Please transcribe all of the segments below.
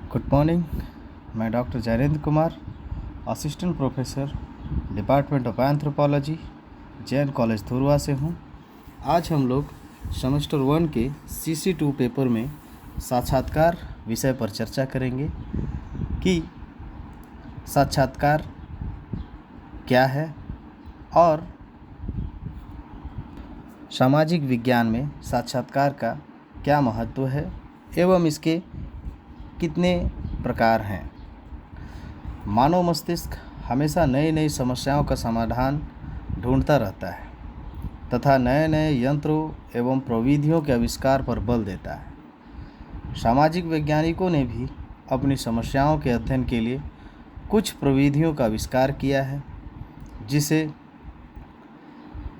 Good morning. मैं doctor Jayendra Kumar, assistant professor department of anthropology, Jain college Dhurwa से हूँ। आज हम लोग सेमेस्टर 1 के CC2 पेपर में साक्षात्कार विषय पर चर्चा करेंगे कि साक्षात्कार क्या है और सामाजिक विज्ञान में साक्षात्कार का क्या महत्व है एवं इसके कितने प्रकार हैं। मानव मस्तिष्क हमेशा नई नई समस्याओं का समाधान ढूंढता रहता है तथा नए नए यंत्रों एवं प्रविधियों के आविष्कार पर बल देता है। सामाजिक वैज्ञानिकों ने भी अपनी समस्याओं के अध्ययन के लिए कुछ प्रविधियों का आविष्कार किया है, जिसे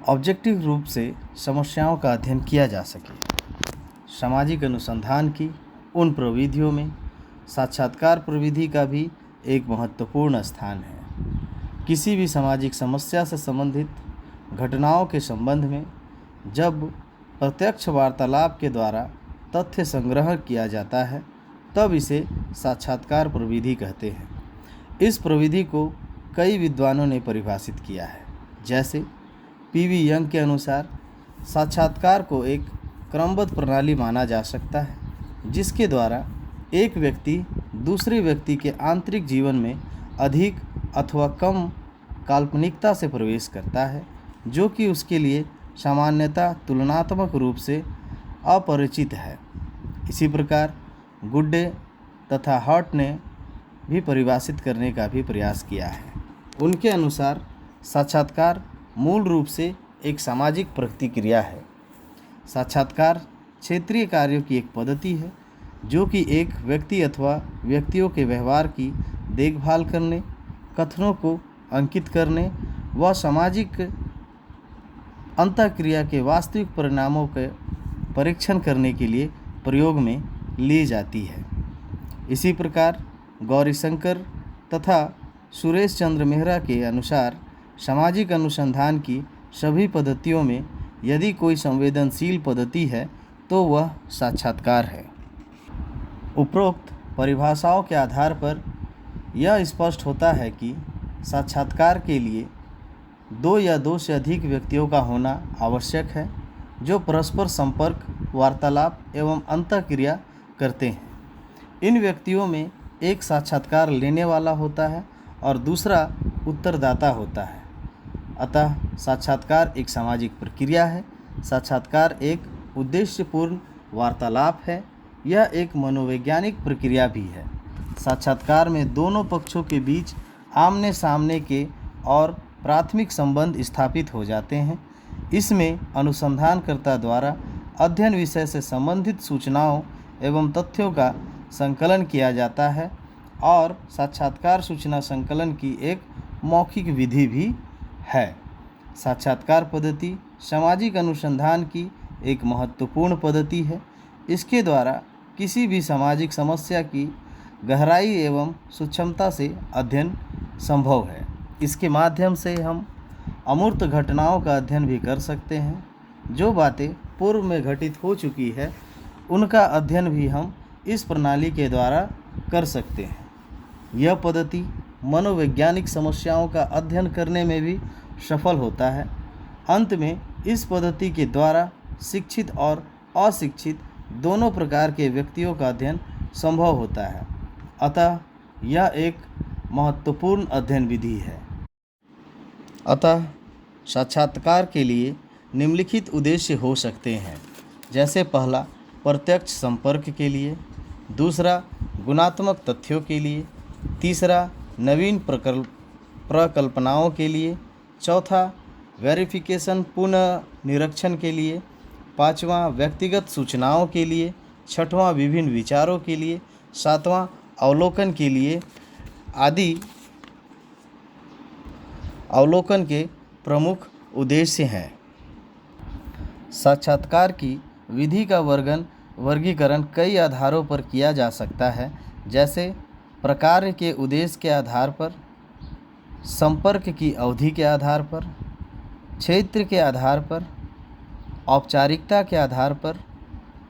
ऑब्जेक्टिव रूप से समस्याओं का अध्ययन किया जा सके। सामाजिक अनुसंधान की उन प्रविधियों में साक्षात्कार प्रविधि का भी एक महत्वपूर्ण स्थान है। किसी भी सामाजिक समस्या से संबंधित घटनाओं के संबंध में जब प्रत्यक्ष वार्तालाप के द्वारा तथ्य संग्रह किया जाता है, तब इसे साक्षात्कार प्रविधि कहते हैं। इस प्रविधि को कई विद्वानों ने परिभाषित किया है। जैसे PV यंग के अनुसार साक्षात्कार को एक क्रमबद्ध प्रणाली माना जा सकता है, जिसके द्वारा एक व्यक्ति दूसरे व्यक्ति के आंतरिक जीवन में अधिक अथवा कम काल्पनिकता से प्रवेश करता है, जो कि उसके लिए सामान्यतः तुलनात्मक रूप से अपरिचित है। इसी प्रकार गुड्डे तथा हॉट ने भी परिभाषित करने का भी प्रयास किया है। उनके अनुसार साक्षात्कार मूल रूप से एक सामाजिक प्रतिक्रिया है। साक्षात्कार क्षेत्रीय कार्यों की एक पद्धति है, जो कि एक व्यक्ति अथवा व्यक्तियों के व्यवहार की देखभाल करने, कथनों को अंकित करने व सामाजिक अंतःक्रिया के वास्तविक परिणामों के परीक्षण करने के लिए प्रयोग में ली जाती है। इसी प्रकार गौरीशंकर तथा सुरेश चंद्र मेहरा के अनुसार सामाजिक अनुसंधान की सभी पद्धतियों में यदि कोई संवेदनशील पद्धति है तो वह साक्षात्कार है। उपरोक्त परिभाषाओं के आधार पर यह स्पष्ट होता है कि साक्षात्कार के लिए दो या दो से अधिक व्यक्तियों का होना आवश्यक है, जो परस्पर संपर्क, वार्तालाप एवं अंतःक्रिया करते हैं। इन व्यक्तियों में एक साक्षात्कार लेने वाला होता है और दूसरा उत्तरदाता होता है। अतः साक्षात्कार एक सामाजिक प्रक्रिया है। साक्षात्कार एक उद्देश्यपूर्ण वार्तालाप है। यह एक मनोवैज्ञानिक प्रक्रिया भी है। साक्षात्कार में दोनों पक्षों के बीच आमने सामने के और प्राथमिक संबंध स्थापित हो जाते हैं। इसमें अनुसंधानकर्ता द्वारा अध्ययन विषय से संबंधित सूचनाओं एवं तथ्यों का संकलन किया जाता है और साक्षात्कार सूचना संकलन की एक मौखिक विधि भी है। साक्षात्कार पद्धति सामाजिक अनुसंधान की एक महत्वपूर्ण पद्धति है। इसके द्वारा किसी भी सामाजिक समस्या की गहराई एवं सूक्ष्मता से अध्ययन संभव है। इसके माध्यम से हम अमूर्त घटनाओं का अध्ययन भी कर सकते हैं। जो बातें पूर्व में घटित हो चुकी है, उनका अध्ययन भी हम इस प्रणाली के द्वारा कर सकते हैं। यह पद्धति मनोवैज्ञानिक समस्याओं का अध्ययन करने में भी सफल होता है। अंत में इस पद्धति के द्वारा शिक्षित और अशिक्षित दोनों प्रकार के व्यक्तियों का अध्ययन संभव होता है। अतः यह एक महत्वपूर्ण अध्ययन विधि है। अतः साक्षात्कार के लिए निम्नलिखित उद्देश्य हो सकते हैं। जैसे पहला, प्रत्यक्ष संपर्क के लिए। दूसरा, गुणात्मक तथ्यों के लिए। तीसरा, नवीन प्रकल्पनाओं के लिए। चौथा, वेरिफिकेशन पुनः निरीक्षण के लिए। पाँचवां, व्यक्तिगत सूचनाओं के लिए। छठवां, विभिन्न विचारों के लिए। सातवां, अवलोकन के लिए आदि अवलोकन के प्रमुख उद्देश्य हैं। साक्षात्कार की विधि का वर्गीकरण कई आधारों पर किया जा सकता है, जैसे प्रकार के उद्देश्य के आधार पर, संपर्क की अवधि के आधार पर, क्षेत्र के आधार पर, औपचारिकता के आधार पर,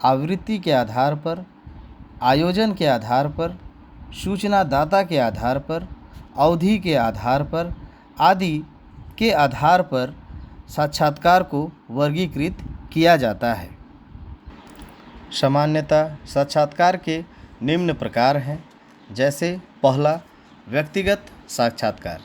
आवृत्ति के आधार पर, आयोजन के आधार पर, सूचना दाता के आधार पर, अवधि के आधार पर आदि के आधार पर साक्षात्कार को वर्गीकृत किया जाता है। सामान्यतः साक्षात्कार के निम्न प्रकार हैं, जैसे पहला, व्यक्तिगत साक्षात्कार।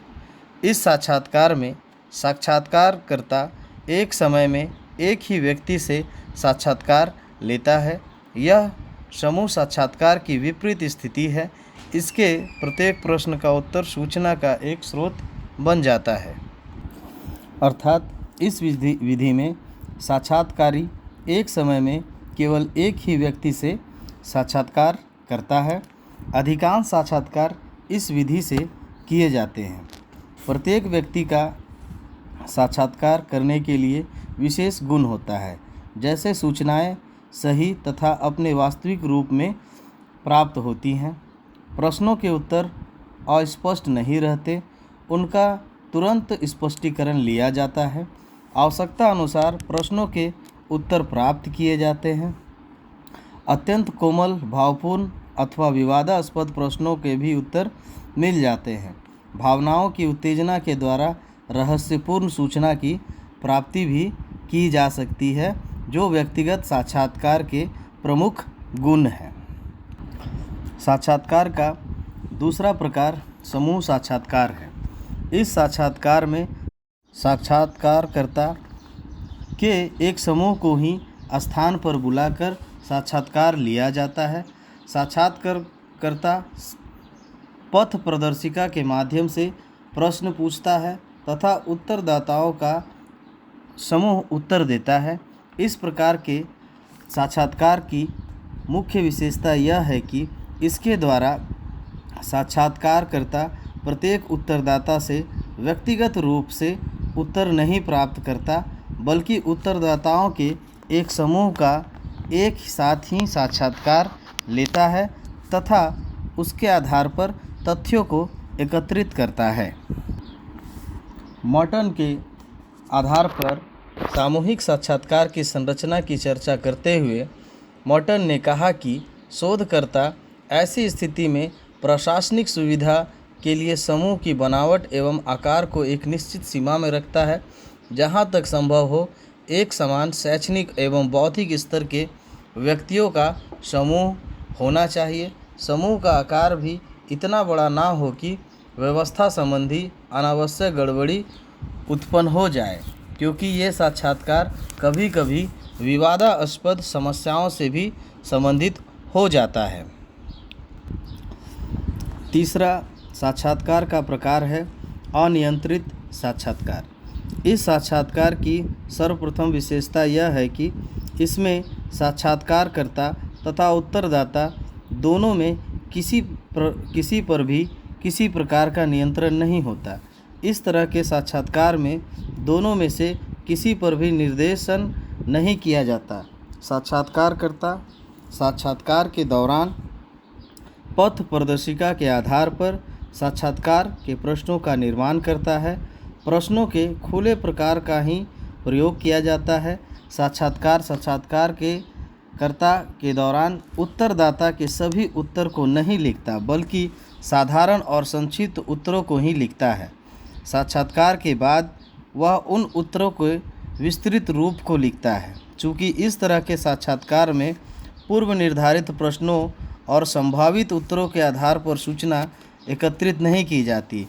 इस साक्षात्कार में साक्षात्कारकर्ता एक समय में एक ही व्यक्ति से साक्षात्कार लेता है। यह समूह साक्षात्कार की विपरीत स्थिति है। इसके प्रत्येक प्रश्न का उत्तर सूचना का एक स्रोत बन जाता है। अर्थात इस विधि में साक्षात्कारी एक समय में केवल एक ही व्यक्ति से साक्षात्कार करता है। अधिकांश साक्षात्कार इस विधि से किए जाते हैं। प्रत्येक व्यक्ति का साक्षात्कार करने के लिए विशेष गुण होता है, जैसे सूचनाएं सही तथा अपने वास्तविक रूप में प्राप्त होती हैं, प्रश्नों के उत्तर अस्पष्ट नहीं रहते, उनका तुरंत स्पष्टीकरण लिया जाता है, आवश्यकता अनुसार प्रश्नों के उत्तर प्राप्त किए जाते हैं, अत्यंत कोमल, भावपूर्ण अथवा विवादास्पद प्रश्नों के भी उत्तर मिल जाते हैं। भावनाओं की उत्तेजना के द्वारा रहस्यपूर्ण सूचना की प्राप्ति भी की जा सकती है, जो व्यक्तिगत साक्षात्कार के प्रमुख गुण हैं। साक्षात्कार का दूसरा प्रकार समूह साक्षात्कार है। इस साक्षात्कार में साक्षात्कारकर्ता के एक समूह को ही स्थान पर बुलाकर साक्षात्कार लिया जाता है। साक्षात्कारकर्ता पथ प्रदर्शिका के माध्यम से प्रश्न पूछता है तथा उत्तरदाताओं का समूह उत्तर देता है। इस प्रकार के साक्षात्कार की मुख्य विशेषता यह है कि इसके द्वारा साक्षात्कारकर्ता प्रत्येक उत्तरदाता से व्यक्तिगत रूप से उत्तर नहीं प्राप्त करता, बल्कि उत्तरदाताओं के एक समूह का एक साथ ही साक्षात्कार लेता है तथा उसके आधार पर तथ्यों को एकत्रित करता है। मॉर्टन के आधार पर सामूहिक साक्षात्कार की संरचना की चर्चा करते हुए मॉर्टन ने कहा कि शोधकर्ता ऐसी स्थिति में प्रशासनिक सुविधा के लिए समूह की बनावट एवं आकार को एक निश्चित सीमा में रखता है। जहाँ तक संभव हो, एक समान शैक्षणिक एवं बौद्धिक स्तर के व्यक्तियों का समूह होना चाहिए। समूह का आकार भी इतना बड़ा ना हो कि व्यवस्था संबंधी अनावश्यक गड़बड़ी उत्पन्न हो जाए, क्योंकि ये साक्षात्कार कभी कभी विवादास्पद समस्याओं से भी संबंधित हो जाता है। तीसरा साक्षात्कार का प्रकार है अनियंत्रित साक्षात्कार। इस साक्षात्कार की सर्वप्रथम विशेषता यह है कि इसमें साक्षात्कारकर्ता तथा उत्तरदाता दोनों में किसी पर भी किसी प्रकार का नियंत्रण नहीं होता। इस तरह के साक्षात्कार में दोनों में से किसी पर भी निर्देशन नहीं किया जाता। साक्षात्कारकर्ता साक्षात्कार के दौरान पथ प्रदर्शिका के आधार पर साक्षात्कार के प्रश्नों का निर्माण करता है। प्रश्नों के खुले प्रकार का ही प्रयोग किया जाता है। साक्षात्कार के कर्ता के दौरान उत्तरदाता के सभी उत्तर को नहीं लिखता, बल्कि साधारण और संक्षिप्त उत्तरों को ही लिखता है। साक्षात्कार के बाद वह उन उत्तरों के विस्तृत रूप को लिखता है। चूँकि इस तरह के साक्षात्कार में पूर्व निर्धारित प्रश्नों और संभावित उत्तरों के आधार पर सूचना एकत्रित नहीं की जाती,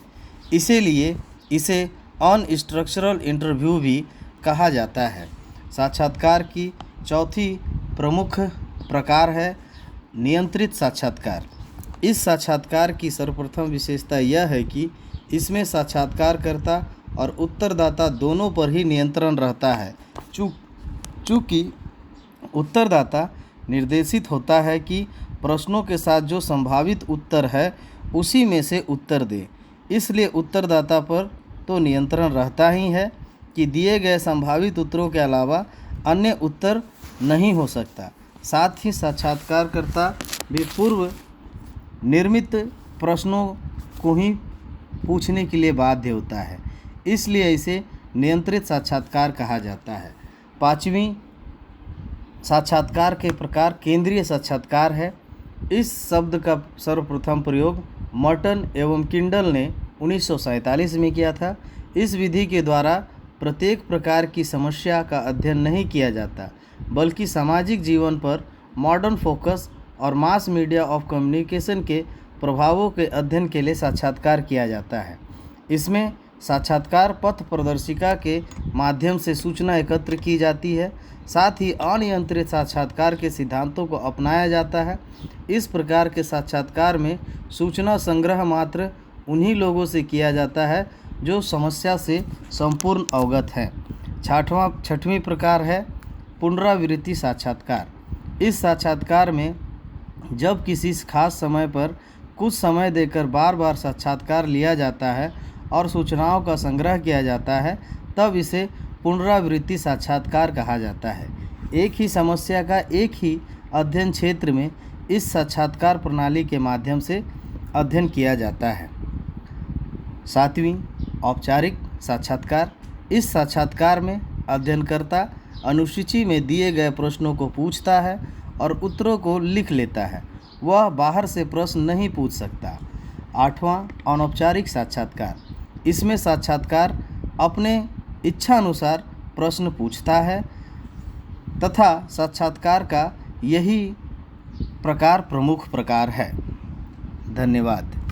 इसीलिए इसे अनस्ट्रक्चरल इंटरव्यू भी कहा जाता है। साक्षात्कार की चौथी प्रमुख प्रकार है नियंत्रित साक्षात्कार। इस साक्षात्कार की सर्वप्रथम विशेषता यह है कि इसमें साक्षात्कारकर्ता और उत्तरदाता दोनों पर ही नियंत्रण रहता है। चूँकि उत्तरदाता निर्देशित होता है कि प्रश्नों के साथ जो संभावित उत्तर है उसी में से उत्तर दे, इसलिए उत्तरदाता पर तो नियंत्रण रहता ही है कि दिए गए संभावित उत्तरों के अलावा अन्य उत्तर नहीं हो सकता। साथ ही साक्षात्कारकर्ता भी पूर्व निर्मित प्रश्नों को ही पूछने के लिए बाध्य होता है, इसलिए इसे नियंत्रित साक्षात्कार कहा जाता है। पांचवीं साक्षात्कार के प्रकार केंद्रीय साक्षात्कार है। इस शब्द का सर्वप्रथम प्रयोग मर्टन एवं किंडल ने 1947 में किया था। इस विधि के द्वारा प्रत्येक प्रकार की समस्या का अध्ययन नहीं किया जाता, बल्कि सामाजिक जीवन पर मॉडर्न फोकस और मास मीडिया ऑफ कम्युनिकेशन के प्रभावों के अध्ययन के लिए साक्षात्कार किया जाता है। इसमें साक्षात्कार पथ प्रदर्शिका के माध्यम से सूचना एकत्र की जाती है, साथ ही अनियंत्रित साक्षात्कार के सिद्धांतों को अपनाया जाता है। इस प्रकार के साक्षात्कार में सूचना संग्रह मात्र उन्हीं लोगों से किया जाता है जो समस्या से संपूर्ण अवगत हैं। छठवीं प्रकार है पुनरावृत्ति साक्षात्कार। इस साक्षात्कार में जब किसी खास समय पर कुछ समय देकर बार बार साक्षात्कार लिया जाता है और सूचनाओं का संग्रह किया जाता है, तब इसे पुनरावृत्ति साक्षात्कार कहा जाता है। एक ही समस्या का एक ही अध्ययन क्षेत्र में इस साक्षात्कार प्रणाली के माध्यम से अध्ययन किया जाता है। सातवीं, औपचारिक साक्षात्कार। इस साक्षात्कार में अध्ययनकर्ता अनुसूची में दिए गए प्रश्नों को पूछता है और उत्तरों को लिख लेता है। वह बाहर से प्रश्न नहीं पूछ सकता। आठवां, अनौपचारिक साक्षात्कार। इसमें साक्षात्कार अपने इच्छानुसार प्रश्न पूछता है तथा साक्षात्कार का यही प्रकार प्रमुख प्रकार है। धन्यवाद।